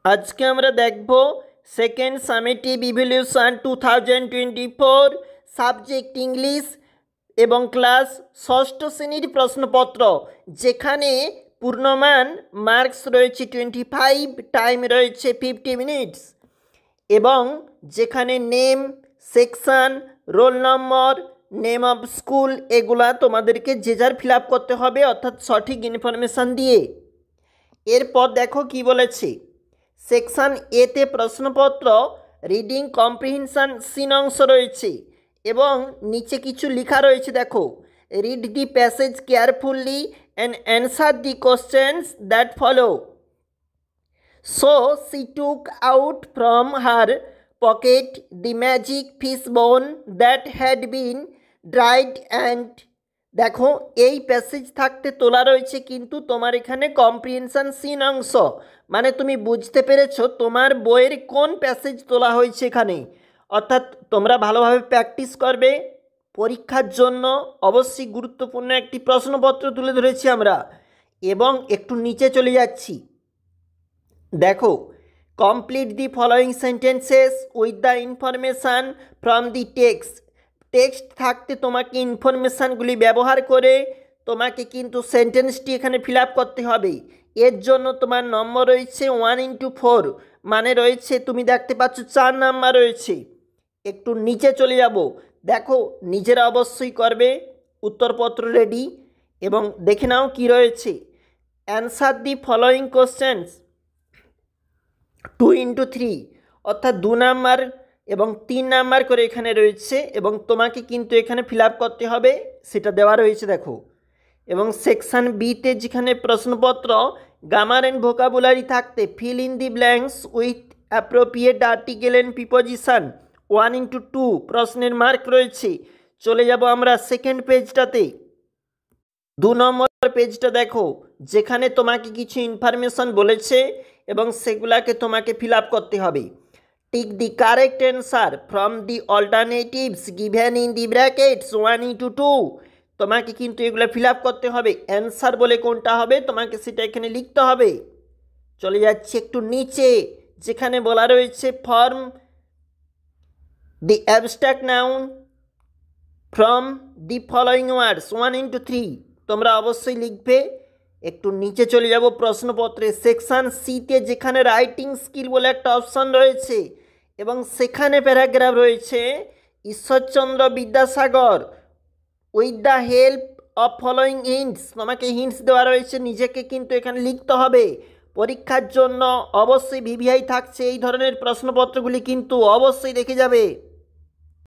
আজকে আমরা দেখব second summative evaluation 2024 subject English এবং ক্লাস ষষ্ঠ শ্রেণীর প্রশ্নপত্র, যেখানে পূর্ণমান মার্কস রয়েছে 25, টাইম রয়েছে 50 মিনিটস এবং যেখানে name, section, roll number, name of school এগুলা তোমাদেরকে যে যার ফিল আপ করতে হবে, অর্থাৎ সঠিক ইনফরমেশান দিয়ে। এরপর দেখো কি বলেছে। সেকশন এতে প্রশ্নপত্র রিডিং কম্প্রিহেনশন সিন অংশ রয়েছে এবং নিচে কিছু লেখা রয়েছে। দেখো, read the passage carefully and answer the questions that follow. So she took out from her pocket the magic fish bone that had been dried and দেখো এই প্যাসেজ থাকতে তোলা রয়েছে, কিন্তু তোমার এখানে কম্প্রিহেনশন সিন অংশ, মানে তুমি বুঝতে পেরেছো তোমার বইয়ের কোন প্যাসেজ তোলা হয়েছে এখানে। অর্থাৎ তোমরা ভালোভাবে প্র্যাকটিস করবে, পরীক্ষার জন্য অবশ্যই গুরুত্বপূর্ণ একটি প্রশ্নপত্র তুলে ধরেছি আমরা। এবং একটু নিচে চলে যাচ্ছি। দেখো, complete the following sentences with the information from the text. Text থাকতে তোমাকে ইনফরমেশানগুলি ব্যবহার করে তোমাকে কিন্তু সেন্টেন্সটি এখানে ফিল আপ করতে হবে। এর জন্য তোমার নম্বর রয়েছে 1x4, মানে রয়েছে, তুমি দেখতে পাচ্ছ 4 নাম্বার রয়েছে। একটু নিচে চলে যাব। দেখো, নিজেরা অবশ্যই করবে, উত্তরপত্র রেডি এবং দেখে নাও কি রয়েছে। Answer the following questions 2x3, অর্থাৎ 2 নাম্বার এবং 3 নাম্বার করে এখানে রয়েছে এবং তোমাকে কিন্তু এখানে ফিল আপ করতে হবে, সেটা দেওয়া রয়েছে। দেখো, এবং সেকশন বিতে যেখানে প্রশ্নপত্র গ্রামার অ্যান্ড ভোকাবুলারি থাকতে fill in the blanks with appropriate article and preposition 1x2 প্রশ্নের মার্ক রয়েছে। চলে যাব আমরা সেকেন্ড পেজটাতে। 2 নম্বর পেজটা দেখো, যেখানে তোমাকে কিছু ইনফরমেশন বলেছে এবং সেগুলাকে তোমাকে ফিল আপ করতে হবে। Tick the correct answer from the alternatives given in the brackets 1x2। তোমাকে কিন্তু এগুলো ফিল আপ করতে হবে। অ্যান্সার বলে কোনটা হবে তোমাকে সেটা এখানে লিখতে হবে। চলে যাচ্ছে একটু নিচে, যেখানে বলা রয়েছে form the abstract noun from the following words 1x3। তোমরা অবশ্যই লিখবে। একটু নিচে চলে যাব প্রশ্নপত্রে সেকশন সিতে, যেখানে রাইটিং স্কিল বলে একটা অপশন রয়েছে এবং সেখানে প্যারাগ্রাফ রয়েছে Ishwarchandra Vidyasagar with the help of following hints. তোমাকে হিন্টস দেওয়া রয়েছে, নিজেকে কিন্তু এখানে লিখতে হবে। পরীক্ষার জন্য অবশ্যই ভিভিআই থাকছে, এই ধরনের প্রশ্নপত্রগুলি কিন্তু অবশ্যই দেখে যাবে।